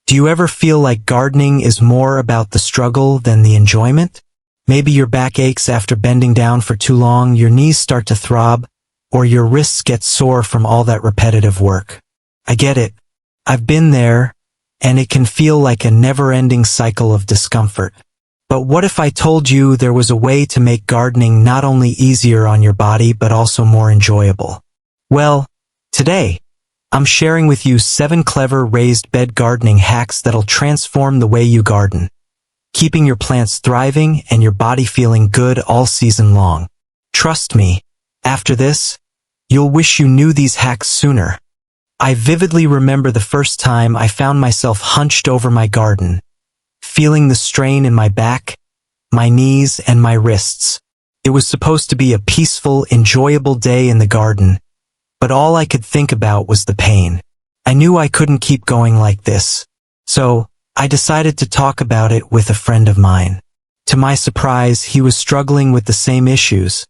Do you ever feel like gardening is more about the struggle than the enjoyment? Maybe your back aches after bending down for too long, your knees start to throb, or your wrists get sore from all that repetitive work. I get it. I've been there, and it can feel like a never-ending cycle of discomfort. But what if I told you there was a way to make gardening not only easier on your body but also more enjoyable? Well, today, I'm sharing with you 7 clever raised bed gardening hacks that'll transform the way you garden, keeping your plants thriving and your body feeling good all season long. Trust me, after this, you'll wish you knew these hacks sooner. I vividly remember the first time I found myself hunched over my garden, feeling the strain in my back, my knees, and my wrists. It was supposed to be a peaceful, enjoyable day in the garden, but all I could think about was the pain. I knew I couldn't keep going like this, so I decided to talk about it with a friend of mine. To my surprise, he was struggling with the same issues.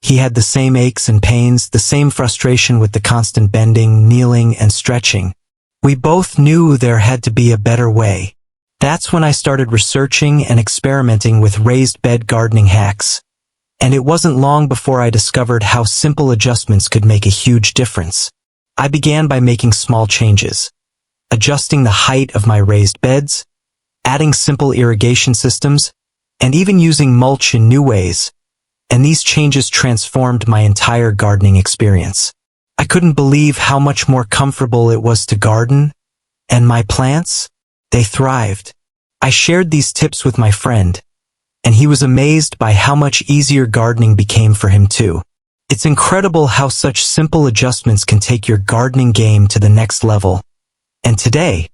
He had the same aches and pains, the same frustration with the constant bending, kneeling, and stretching. We both knew there had to be a better way. That's when I started researching and experimenting with raised bed gardening hacks. And it wasn't long before I discovered how simple adjustments could make a huge difference. I began by making small changes, adjusting the height of my raised beds, adding simple irrigation systems, and even using mulch in new ways. And these changes transformed my entire gardening experience. I couldn't believe how much more comfortable it was to garden, and my plants, they thrived. I shared these tips with my friend, and he was amazed by how much easier gardening became for him too. It's incredible how such simple adjustments can take your gardening game to the next level. And today,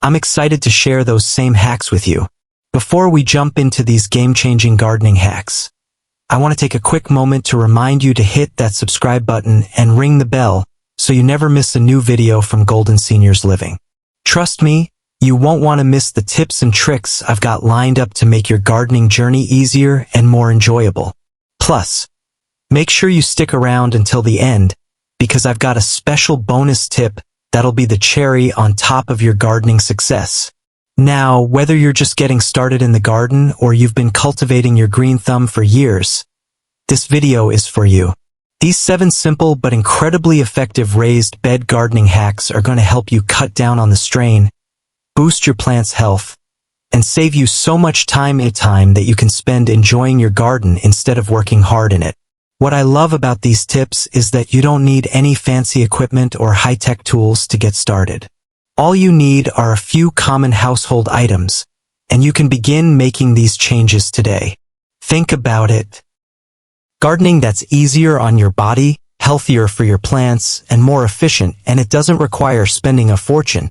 I'm excited to share those same hacks with you. Before we jump into these game-changing gardening hacks, I want to take a quick moment to remind you to hit that subscribe button and ring the bell so you never miss a new video from Golden Seniors Living. Trust me, you won't want to miss the tips and tricks I've got lined up to make your gardening journey easier and more enjoyable. Plus, make sure you stick around until the end, because I've got a special bonus tip that'll be the cherry on top of your gardening success. Now, whether you're just getting started in the garden or you've been cultivating your green thumb for years, this video is for you. These 7 simple but incredibly effective raised bed gardening hacks are going to help you cut down on the strain, boost your plant's health, and save you so much time that you can spend enjoying your garden instead of working hard in it. What I love about these tips is that you don't need any fancy equipment or high-tech tools to get started. All you need are a few common household items, and you can begin making these changes today. Think about it. Gardening that's easier on your body, healthier for your plants, and more efficient, and it doesn't require spending a fortune.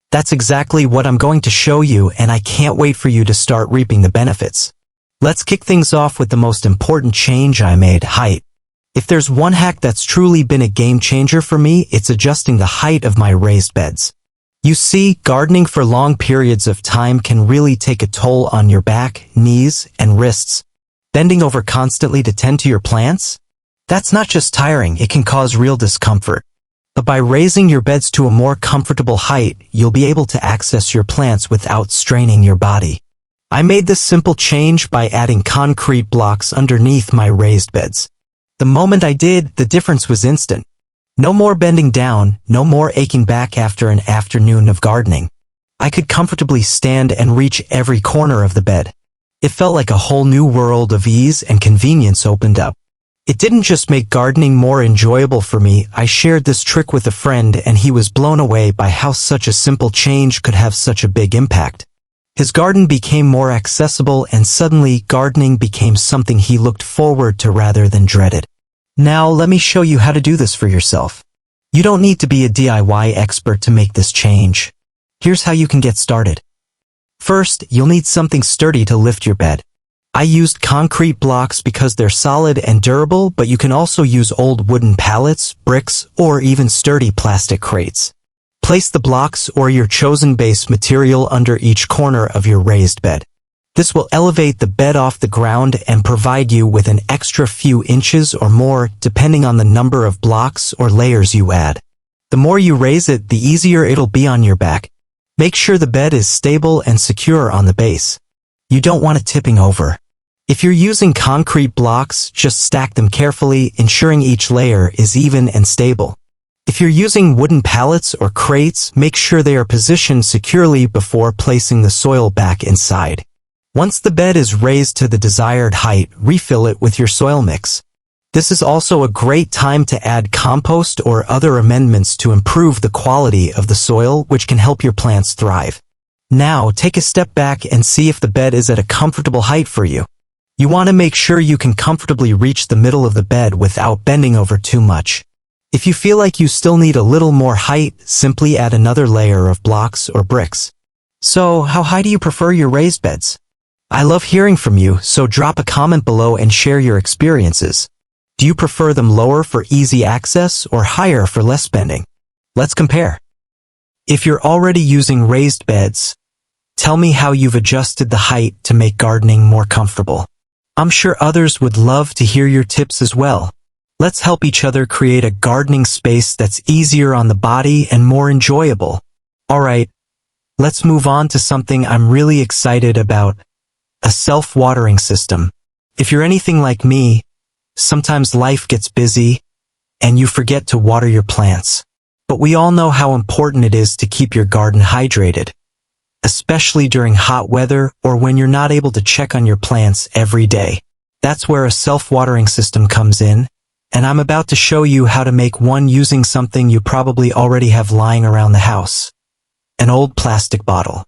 That's exactly what I'm going to show you, and I can't wait for you to start reaping the benefits. Let's kick things off with the most important change I made: height. If there's one hack that's truly been a game changer for me, it's adjusting the height of my raised beds. You see, gardening for long periods of time can really take a toll on your back, knees, and wrists. Bending over constantly to tend to your plants? That's not just tiring, it can cause real discomfort. But by raising your beds to a more comfortable height, you'll be able to access your plants without straining your body. I made this simple change by adding concrete blocks underneath my raised beds. The moment I did, the difference was instant. No more bending down, no more aching back after an afternoon of gardening. I could comfortably stand and reach every corner of the bed. It felt like a whole new world of ease and convenience opened up. It didn't just make gardening more enjoyable for me. I shared this trick with a friend and he was blown away by how such a simple change could have such a big impact. His garden became more accessible and suddenly gardening became something he looked forward to rather than dreaded. Now let me show you how to do this for yourself. You don't need to be a DIY expert to make this change. Here's how you can get started. First, you'll need something sturdy to lift your bed. I used concrete blocks because they're solid and durable, but you can also use old wooden pallets, bricks, or even sturdy plastic crates. Place the blocks or your chosen base material under each corner of your raised bed. This will elevate the bed off the ground and provide you with an extra few inches or more depending on the number of blocks or layers you add. The more you raise it, the easier it'll be on your back. Make sure the bed is stable and secure on the base. You don't want it tipping over. If you're using concrete blocks, just stack them carefully, ensuring each layer is even and stable. If you're using wooden pallets or crates, make sure they are positioned securely before placing the soil back inside. Once the bed is raised to the desired height, refill it with your soil mix. This is also a great time to add compost or other amendments to improve the quality of the soil, which can help your plants thrive. Now, take a step back and see if the bed is at a comfortable height for you. You want to make sure you can comfortably reach the middle of the bed without bending over too much. If you feel like you still need a little more height, simply add another layer of blocks or bricks. So, how high do you prefer your raised beds? I love hearing from you, so drop a comment below and share your experiences. Do you prefer them lower for easy access or higher for less bending? Let's compare. If you're already using raised beds, tell me how you've adjusted the height to make gardening more comfortable. I'm sure others would love to hear your tips as well. Let's help each other create a gardening space that's easier on the body and more enjoyable. Alright, let's move on to something I'm really excited about, a self-watering system. If you're anything like me, sometimes life gets busy and you forget to water your plants. But we all know how important it is to keep your garden hydrated, especially during hot weather or when you're not able to check on your plants every day. That's where a self-watering system comes in, and I'm about to show you how to make one using something you probably already have lying around the house. An old plastic bottle.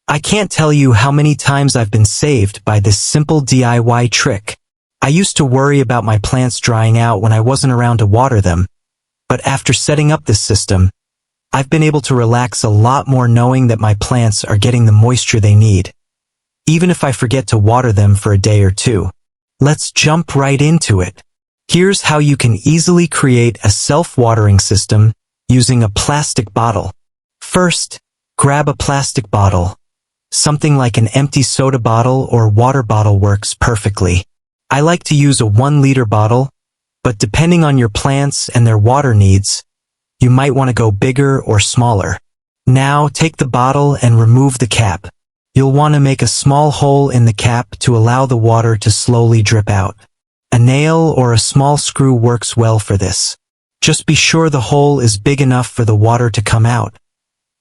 I can't tell you how many times I've been saved by this simple DIY trick. I used to worry about my plants drying out when I wasn't around to water them, but after setting up this system, I've been able to relax a lot more knowing that my plants are getting the moisture they need, even if I forget to water them for a day or two. Let's jump right into it. Here's how you can easily create a self-watering system using a plastic bottle. First, grab a plastic bottle. Something like an empty soda bottle or water bottle works perfectly. I like to use a 1-liter bottle, but depending on your plants and their water needs, you might want to go bigger or smaller. Now, take the bottle and remove the cap. You'll want to make a small hole in the cap to allow the water to slowly drip out. A nail or a small screw works well for this. Just be sure the hole is big enough for the water to come out,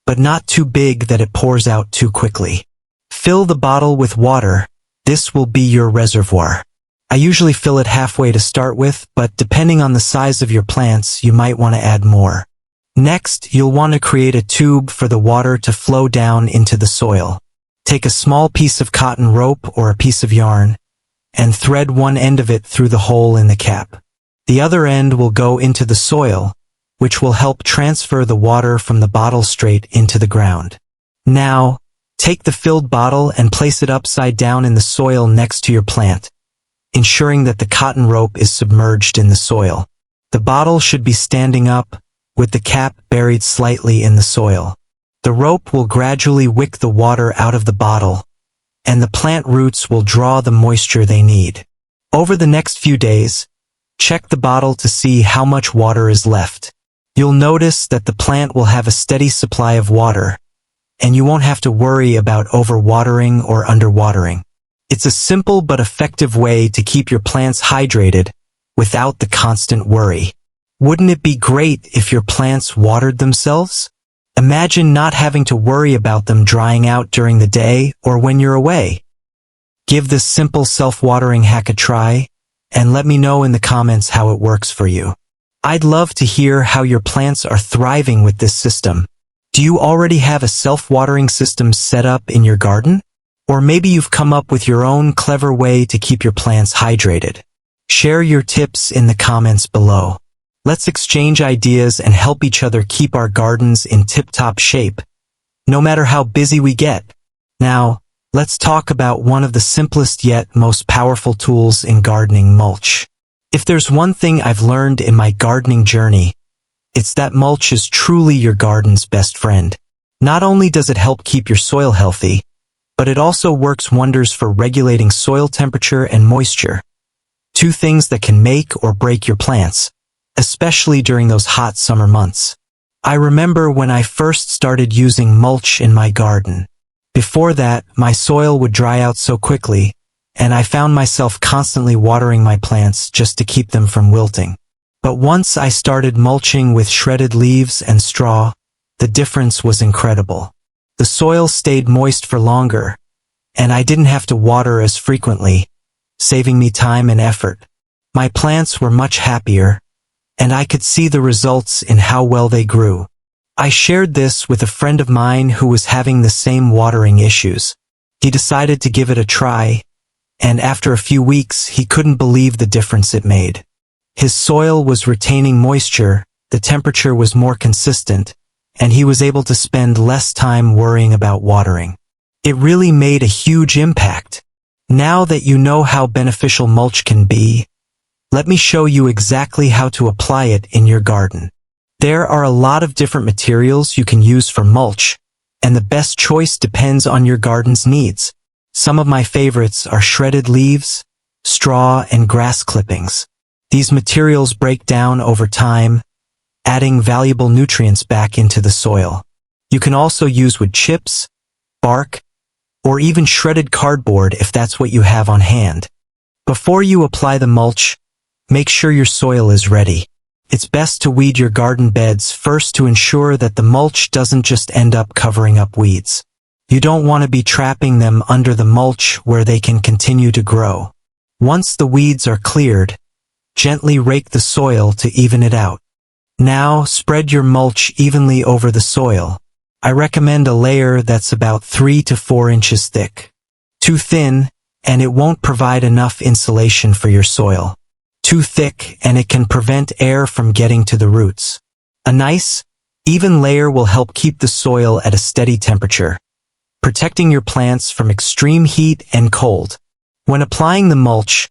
but not too big that it pours out too quickly. Fill the bottle with water. This will be your reservoir. I usually fill it halfway to start with, but depending on the size of your plants, you might want to add more. Next, you'll want to create a tube for the water to flow down into the soil. Take a small piece of cotton rope or a piece of yarn, and thread one end of it through the hole in the cap. The other end will go into the soil, which will help transfer the water from the bottle straight into the ground. Now, take the filled bottle and place it upside down in the soil next to your plant, ensuring that the cotton rope is submerged in the soil. The bottle should be standing up, with the cap buried slightly in the soil. The rope will gradually wick the water out of the bottle, and the plant roots will draw the moisture they need. Over the next few days, check the bottle to see how much water is left. You'll notice that the plant will have a steady supply of water, and you won't have to worry about overwatering or underwatering. It's a simple but effective way to keep your plants hydrated without the constant worry. Wouldn't it be great if your plants watered themselves? Imagine not having to worry about them drying out during the day or when you're away. Give this simple self-watering hack a try, and let me know in the comments how it works for you. I'd love to hear how your plants are thriving with this system. Do you already have a self-watering system set up in your garden? Or maybe you've come up with your own clever way to keep your plants hydrated. Share your tips in the comments below. Let's exchange ideas and help each other keep our gardens in tip-top shape, no matter how busy we get. Now, let's talk about one of the simplest yet most powerful tools in gardening, mulch. If there's one thing I've learned in my gardening journey, it's that mulch is truly your garden's best friend. Not only does it help keep your soil healthy, but it also works wonders for regulating soil temperature and moisture. Two things that can make or break your plants, especially during those hot summer months. I remember when I first started using mulch in my garden. Before that, my soil would dry out so quickly, and I found myself constantly watering my plants just to keep them from wilting. But once I started mulching with shredded leaves and straw, the difference was incredible. The soil stayed moist for longer, and I didn't have to water as frequently, saving me time and effort. My plants were much happier, and I could see the results in how well they grew. I shared this with a friend of mine who was having the same watering issues. He decided to give it a try, and after a few weeks he couldn't believe the difference it made. His soil was retaining moisture, the temperature was more consistent, and he was able to spend less time worrying about watering. It really made a huge impact. Now that you know how beneficial mulch can be, let me show you exactly how to apply it in your garden. There are a lot of different materials you can use for mulch, and the best choice depends on your garden's needs. Some of my favorites are shredded leaves, straw, and grass clippings. These materials break down over time, adding valuable nutrients back into the soil. You can also use wood chips, bark, or even shredded cardboard if that's what you have on hand. Before you apply the mulch, make sure your soil is ready. It's best to weed your garden beds first to ensure that the mulch doesn't just end up covering up weeds. You don't want to be trapping them under the mulch where they can continue to grow. Once the weeds are cleared, gently rake the soil to even it out. Now, spread your mulch evenly over the soil. I recommend a layer that's about 3 to 4 inches thick. Too thin, and it won't provide enough insulation for your soil. Too thick, and it can prevent air from getting to the roots. A nice, even layer will help keep the soil at a steady temperature, protecting your plants from extreme heat and cold. When applying the mulch,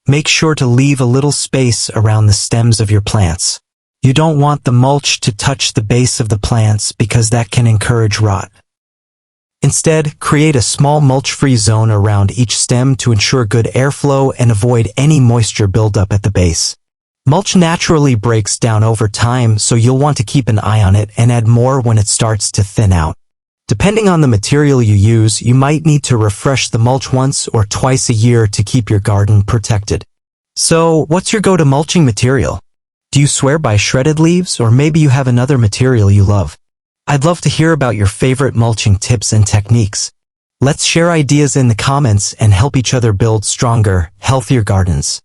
make sure to leave a little space around the stems of your plants. You don't want the mulch to touch the base of the plants because that can encourage rot. Instead, create a small mulch-free zone around each stem to ensure good airflow and avoid any moisture buildup at the base. Mulch naturally breaks down over time, so you'll want to keep an eye on it and add more when it starts to thin out. Depending on the material you use, you might need to refresh the mulch once or twice a year to keep your garden protected. So, what's your go-to mulching material? Do you swear by shredded leaves, or maybe you have another material you love? I'd love to hear about your favorite mulching tips and techniques. Let's share ideas in the comments and help each other build stronger, healthier gardens.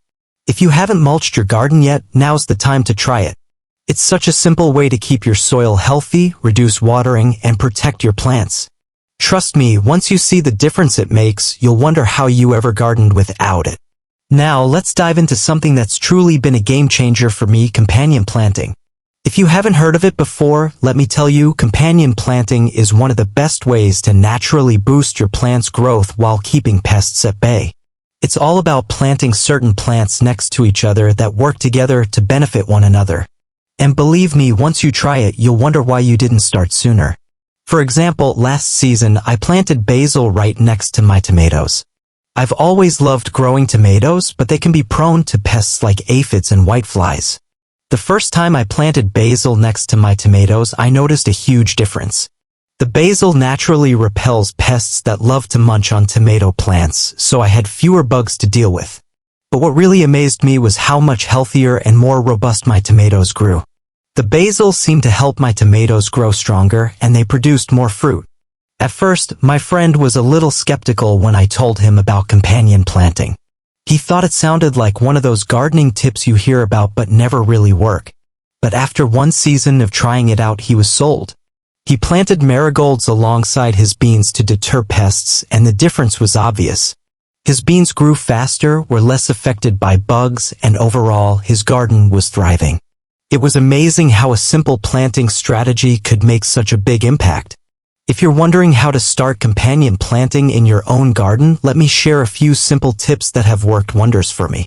If you haven't mulched your garden yet, now's the time to try it. It's such a simple way to keep your soil healthy, reduce watering, and protect your plants. Trust me, once you see the difference it makes, you'll wonder how you ever gardened without it. Now, let's dive into something that's truly been a game changer for me: companion planting. If you haven't heard of it before, let me tell you, companion planting is one of the best ways to naturally boost your plant's growth while keeping pests at bay. It's all about planting certain plants next to each other that work together to benefit one another. And believe me, once you try it, you'll wonder why you didn't start sooner. For example, last season, I planted basil right next to my tomatoes. I've always loved growing tomatoes, but they can be prone to pests like aphids and whiteflies. The first time I planted basil next to my tomatoes, I noticed a huge difference. The basil naturally repels pests that love to munch on tomato plants, so I had fewer bugs to deal with. But what really amazed me was how much healthier and more robust my tomatoes grew. The basil seemed to help my tomatoes grow stronger, and they produced more fruit. At first, my friend was a little skeptical when I told him about companion planting. He thought it sounded like one of those gardening tips you hear about but never really work. But after one season of trying it out, he was sold. He planted marigolds alongside his beans to deter pests, and the difference was obvious. His beans grew faster, were less affected by bugs, and overall, his garden was thriving. It was amazing how a simple planting strategy could make such a big impact. If you're wondering how to start companion planting in your own garden, let me share a few simple tips that have worked wonders for me.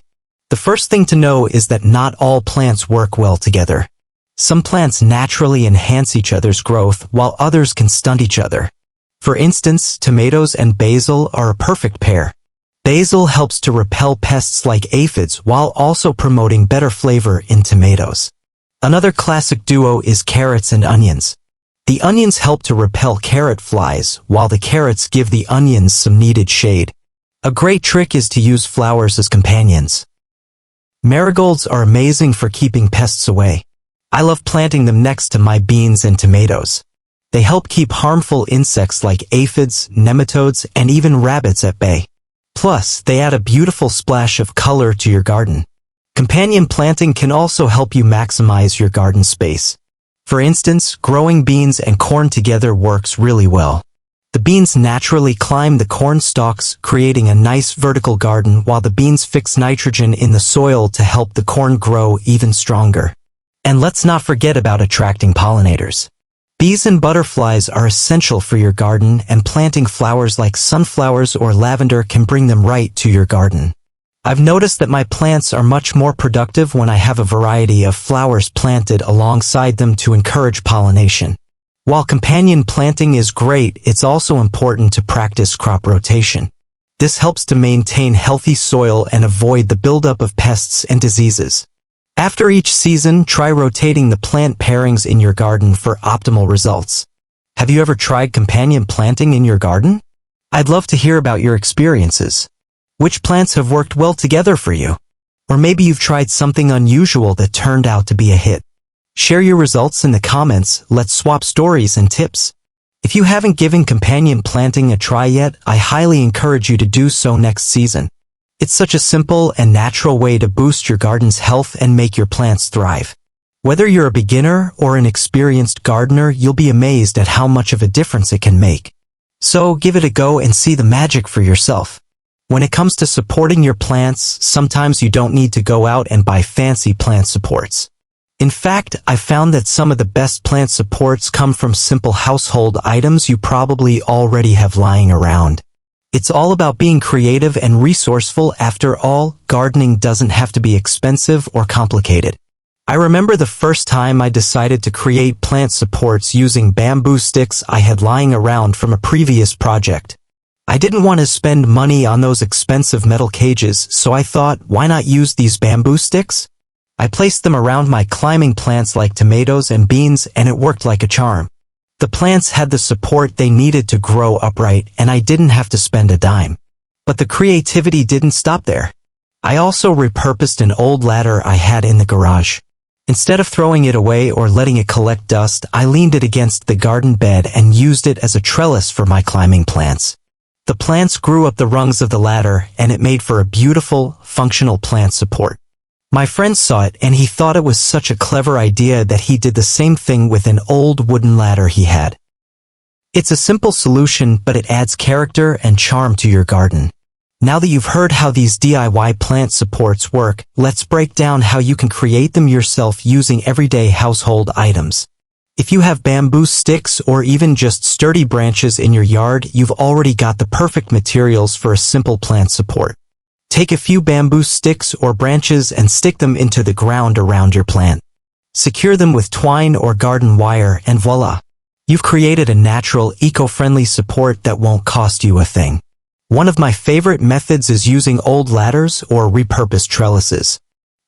The first thing to know is that not all plants work well together. Some plants naturally enhance each other's growth, while others can stunt each other. For instance, tomatoes and basil are a perfect pair. Basil helps to repel pests like aphids while also promoting better flavor in tomatoes. Another classic duo is carrots and onions. The onions help to repel carrot flies, while the carrots give the onions some needed shade. A great trick is to use flowers as companions. Marigolds are amazing for keeping pests away. I love planting them next to my beans and tomatoes. They help keep harmful insects like aphids, nematodes, and even rabbits at bay. Plus, they add a beautiful splash of color to your garden. Companion planting can also help you maximize your garden space. For instance, growing beans and corn together works really well. The beans naturally climb the corn stalks, creating a nice vertical garden, while the beans fix nitrogen in the soil to help the corn grow even stronger. And let's not forget about attracting pollinators. Bees and butterflies are essential for your garden, and planting flowers like sunflowers or lavender can bring them right to your garden. I've noticed that my plants are much more productive when I have a variety of flowers planted alongside them to encourage pollination. While companion planting is great, it's also important to practice crop rotation. This helps to maintain healthy soil and avoid the buildup of pests and diseases. After each season, try rotating the plant pairings in your garden for optimal results. Have you ever tried companion planting in your garden? I'd love to hear about your experiences. Which plants have worked well together for you? Or maybe you've tried something unusual that turned out to be a hit. Share your results in the comments. Let's swap stories and tips. If you haven't given companion planting a try yet, I highly encourage you to do so next season. It's such a simple and natural way to boost your garden's health and make your plants thrive. Whether you're a beginner or an experienced gardener, you'll be amazed at how much of a difference it can make. So give it a go and see the magic for yourself. When it comes to supporting your plants, sometimes you don't need to go out and buy fancy plant supports. In fact, I found that some of the best plant supports come from simple household items you probably already have lying around. It's all about being creative and resourceful. After all, gardening doesn't have to be expensive or complicated. I remember the first time I decided to create plant supports using bamboo sticks I had lying around from a previous project. I didn't want to spend money on those expensive metal cages, so I thought, why not use these bamboo sticks? I placed them around my climbing plants like tomatoes and beans, and it worked like a charm. The plants had the support they needed to grow upright, and I didn't have to spend a dime. But the creativity didn't stop there. I also repurposed an old ladder I had in the garage. Instead of throwing it away or letting it collect dust, I leaned it against the garden bed and used it as a trellis for my climbing plants. The plants grew up the rungs of the ladder, and it made for a beautiful, functional plant support. My friend saw it and he thought it was such a clever idea that he did the same thing with an old wooden ladder he had. It's a simple solution, but it adds character and charm to your garden. Now that you've heard how these DIY plant supports work, let's break down how you can create them yourself using everyday household items. If you have bamboo sticks or even just sturdy branches in your yard, you've already got the perfect materials for a simple plant support. Take a few bamboo sticks or branches and stick them into the ground around your plant. Secure them with twine or garden wire and voila! You've created a natural, eco-friendly support that won't cost you a thing. One of my favorite methods is using old ladders or repurposed trellises.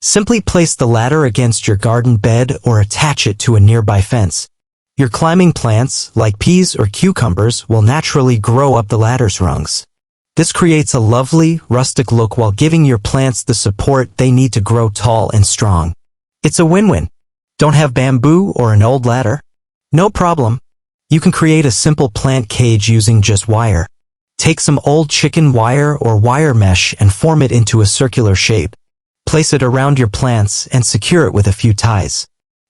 Simply place the ladder against your garden bed or attach it to a nearby fence. Your climbing plants, like peas or cucumbers, will naturally grow up the ladder's rungs. This creates a lovely, rustic look while giving your plants the support they need to grow tall and strong. It's a win-win. Don't have bamboo or an old ladder? No problem. You can create a simple plant cage using just wire. Take some old chicken wire or wire mesh and form it into a circular shape. Place it around your plants and secure it with a few ties.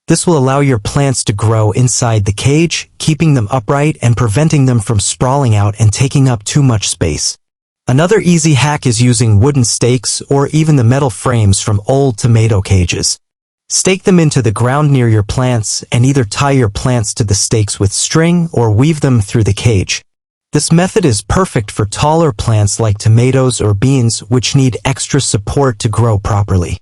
This will allow your plants to grow inside the cage, keeping them upright and preventing them from sprawling out and taking up too much space. Another easy hack is using wooden stakes or even the metal frames from old tomato cages. Stake them into the ground near your plants and either tie your plants to the stakes with string or weave them through the cage. This method is perfect for taller plants like tomatoes or beans, which need extra support to grow properly.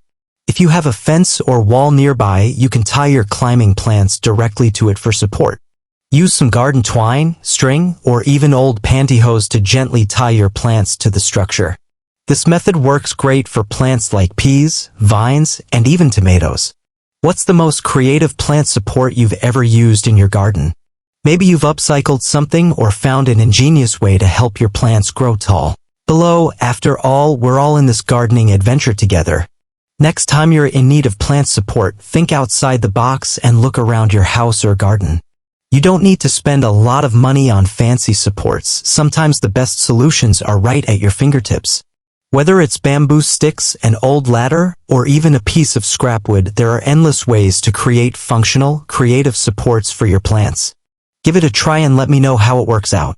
If you have a fence or wall nearby, you can tie your climbing plants directly to it for support. Use some garden twine, string, or even old pantyhose to gently tie your plants to the structure. This method works great for plants like peas, vines, and even tomatoes. What's the most creative plant support you've ever used in your garden? Maybe you've upcycled something or found an ingenious way to help your plants grow tall. Below, after all, we're all in this gardening adventure together. Next time you're in need of plant support, think outside the box and look around your house or garden. You don't need to spend a lot of money on fancy supports. Sometimes the best solutions are right at your fingertips. Whether it's bamboo sticks, an old ladder, or even a piece of scrap wood, there are endless ways to create functional, creative supports for your plants. Give it a try and let me know how it works out.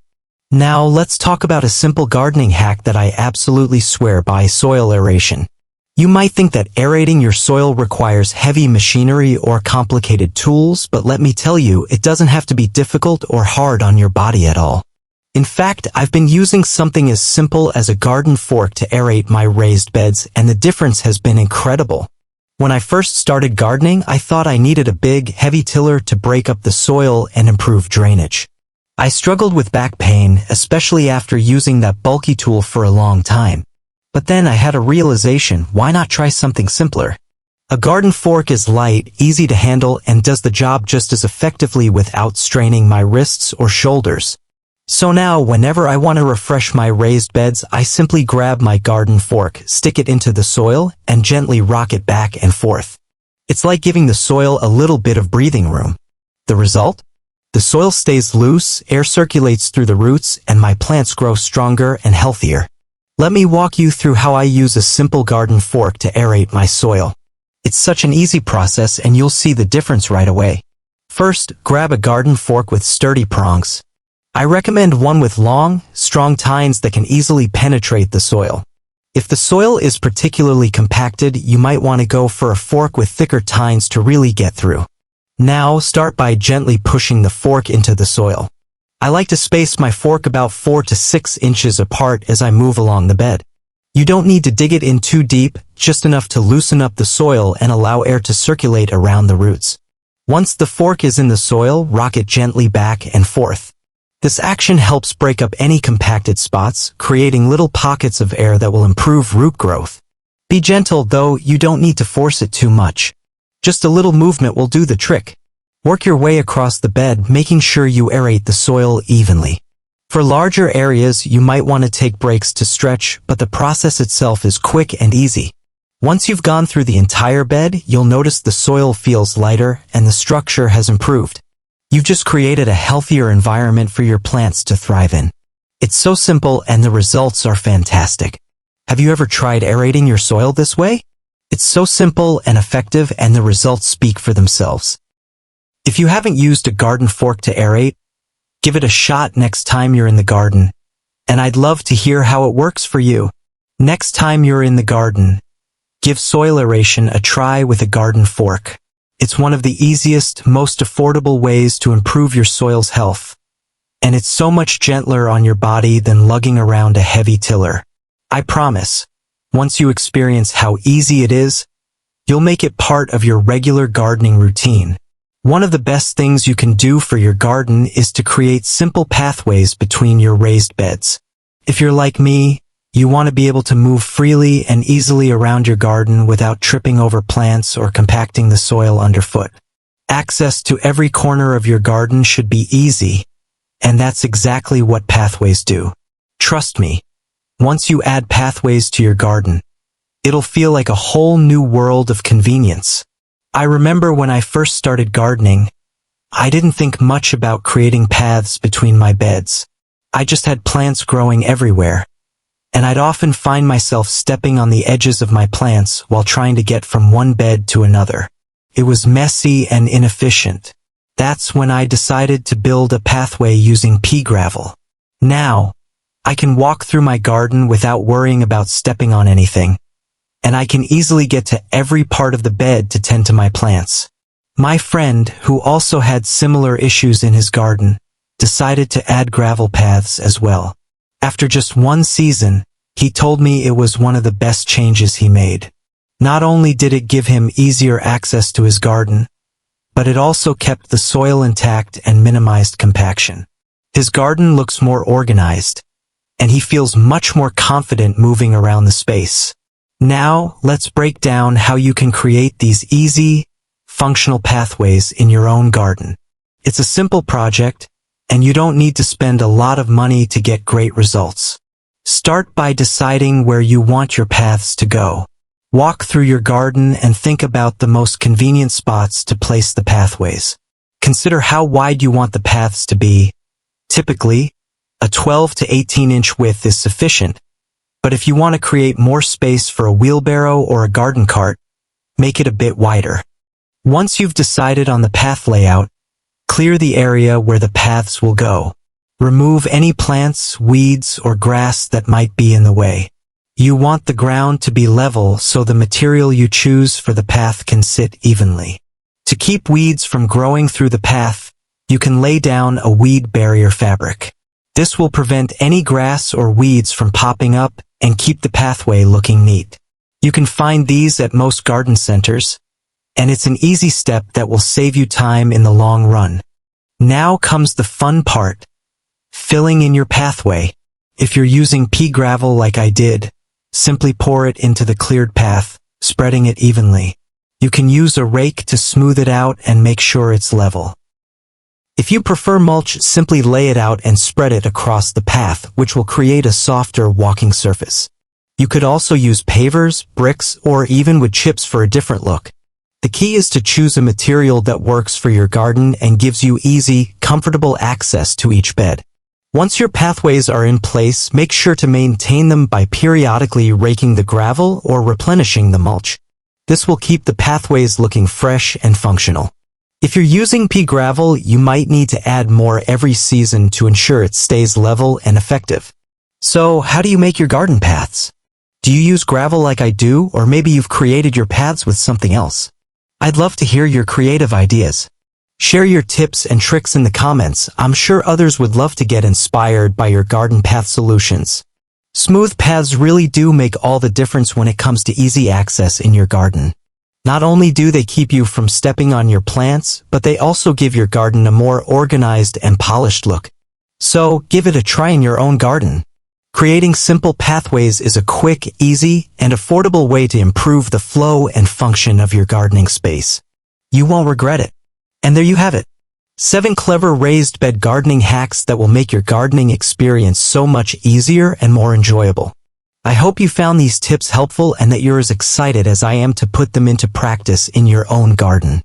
Now let's talk about a simple gardening hack that I absolutely swear by: soil aeration. You might think that aerating your soil requires heavy machinery or complicated tools, but let me tell you, it doesn't have to be difficult or hard on your body at all. In fact, I've been using something as simple as a garden fork to aerate my raised beds, and the difference has been incredible. When I first started gardening, I thought I needed a big, heavy tiller to break up the soil and improve drainage. I struggled with back pain, especially after using that bulky tool for a long time. But then I had a realization: why not try something simpler? A garden fork is light, easy to handle, and does the job just as effectively without straining my wrists or shoulders. So now, whenever I want to refresh my raised beds, I simply grab my garden fork, stick it into the soil, and gently rock it back and forth. It's like giving the soil a little bit of breathing room. The result? The soil stays loose, air circulates through the roots, and my plants grow stronger and healthier. Let me walk you through how I use a simple garden fork to aerate my soil. It's such an easy process, and you'll see the difference right away. First, grab a garden fork with sturdy prongs. I recommend one with long, strong tines that can easily penetrate the soil. If the soil is particularly compacted, you might want to go for a fork with thicker tines to really get through. Now, start by gently pushing the fork into the soil. I like to space my fork about 4 to 6 inches apart as I move along the bed. You don't need to dig it in too deep, just enough to loosen up the soil and allow air to circulate around the roots. Once the fork is in the soil, rock it gently back and forth. This action helps break up any compacted spots, creating little pockets of air that will improve root growth. Be gentle though, you don't need to force it too much. Just a little movement will do the trick. Work your way across the bed, making sure you aerate the soil evenly. For larger areas, you might want to take breaks to stretch, but the process itself is quick and easy. Once you've gone through the entire bed, you'll notice the soil feels lighter and the structure has improved. You've just created a healthier environment for your plants to thrive in. It's so simple and the results are fantastic. Have you ever tried aerating your soil this way? It's so simple and effective, and the results speak for themselves. If you haven't used a garden fork to aerate, give it a shot next time you're in the garden, and I'd love to hear how it works for you. Next time you're in the garden, give soil aeration a try with a garden fork. It's one of the easiest, most affordable ways to improve your soil's health. And it's so much gentler on your body than lugging around a heavy tiller. I promise, once you experience how easy it is, you'll make it part of your regular gardening routine. One of the best things you can do for your garden is to create simple pathways between your raised beds. If you're like me, you want to be able to move freely and easily around your garden without tripping over plants or compacting the soil underfoot. Access to every corner of your garden should be easy, and that's exactly what pathways do. Trust me, once you add pathways to your garden, it'll feel like a whole new world of convenience. I remember when I first started gardening, I didn't think much about creating paths between my beds. I just had plants growing everywhere, and I'd often find myself stepping on the edges of my plants while trying to get from one bed to another. It was messy and inefficient. That's when I decided to build a pathway using pea gravel. Now, I can walk through my garden without worrying about stepping on anything, and I can easily get to every part of the bed to tend to my plants. My friend, who also had similar issues in his garden, decided to add gravel paths as well. After just one season, he told me it was one of the best changes he made. Not only did it give him easier access to his garden, but it also kept the soil intact and minimized compaction. His garden looks more organized, and he feels much more confident moving around the space. Now, let's break down how you can create these easy, functional pathways in your own garden. It's a simple project, and you don't need to spend a lot of money to get great results. Start by deciding where you want your paths to go. Walk through your garden and think about the most convenient spots to place the pathways. Consider how wide you want the paths to be. Typically, a 12 to 18-inch width is sufficient, but if you want to create more space for a wheelbarrow or a garden cart, make it a bit wider. Once you've decided on the path layout, clear the area where the paths will go. Remove any plants, weeds, or grass that might be in the way. You want the ground to be level so the material you choose for the path can sit evenly. To keep weeds from growing through the path, you can lay down a weed barrier fabric. This will prevent any grass or weeds from popping up and keep the pathway looking neat. You can find these at most garden centers, and it's an easy step that will save you time in the long run. Now comes the fun part, filling in your pathway. If you're using pea gravel like I did, simply pour it into the cleared path, spreading it evenly. You can use a rake to smooth it out and make sure it's level. If you prefer mulch, simply lay it out and spread it across the path, which will create a softer walking surface. You could also use pavers, bricks, or even wood chips for a different look. The key is to choose a material that works for your garden and gives you easy, comfortable access to each bed. Once your pathways are in place, make sure to maintain them by periodically raking the gravel or replenishing the mulch. This will keep the pathways looking fresh and functional. If you're using pea gravel, you might need to add more every season to ensure it stays level and effective. So, how do you make your garden paths? Do you use gravel like I do, or maybe you've created your paths with something else? I'd love to hear your creative ideas. Share your tips and tricks in the comments. I'm sure others would love to get inspired by your garden path solutions. Smooth paths really do make all the difference when it comes to easy access in your garden. Not only do they keep you from stepping on your plants, but they also give your garden a more organized and polished look. So, give it a try in your own garden. Creating simple pathways is a quick, easy, and affordable way to improve the flow and function of your gardening space. You won't regret it. And there you have it. 7 clever raised bed gardening hacks that will make your gardening experience so much easier and more enjoyable. I hope you found these tips helpful and that you're as excited as I am to put them into practice in your own garden.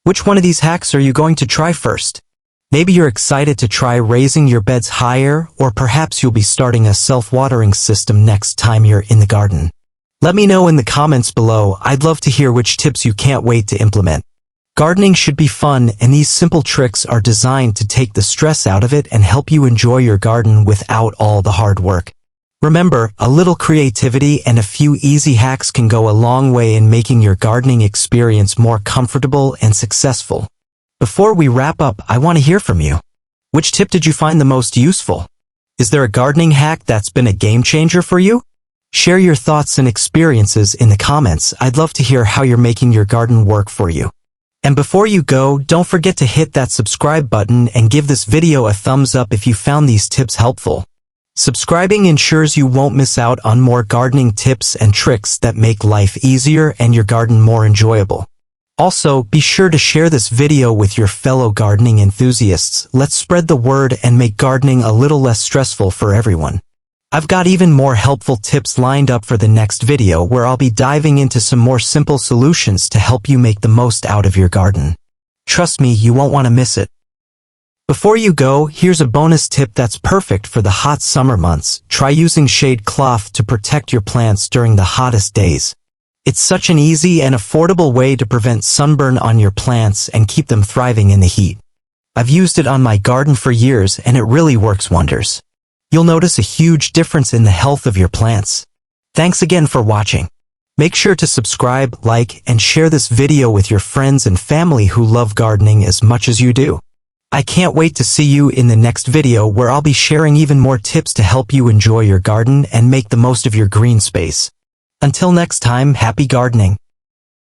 Which one of these hacks are you going to try first? Maybe you're excited to try raising your beds higher, or perhaps you'll be starting a self-watering system next time you're in the garden. Let me know in the comments below. I'd love to hear which tips you can't wait to implement. Gardening should be fun, and these simple tricks are designed to take the stress out of it and help you enjoy your garden without all the hard work. Remember, a little creativity and a few easy hacks can go a long way in making your gardening experience more comfortable and successful. Before we wrap up, I want to hear from you. Which tip did you find the most useful? Is there a gardening hack that's been a game changer for you? Share your thoughts and experiences in the comments. I'd love to hear how you're making your garden work for you. And before you go, don't forget to hit that subscribe button and give this video a thumbs up if you found these tips helpful. Subscribing ensures you won't miss out on more gardening tips and tricks that make life easier and your garden more enjoyable. Also, be sure to share this video with your fellow gardening enthusiasts. Let's spread the word and make gardening a little less stressful for everyone. I've got even more helpful tips lined up for the next video, where I'll be diving into some more simple solutions to help you make the most out of your garden. Trust me, you won't want to miss it. Before you go, here's a bonus tip that's perfect for the hot summer months. Try using shade cloth to protect your plants during the hottest days. It's such an easy and affordable way to prevent sunburn on your plants and keep them thriving in the heat. I've used it on my garden for years, and it really works wonders. You'll notice a huge difference in the health of your plants. Thanks again for watching. Make sure to subscribe, like, and share this video with your friends and family who love gardening as much as you do. I can't wait to see you in the next video, where I'll be sharing even more tips to help you enjoy your garden and make the most of your green space. Until next time, happy gardening.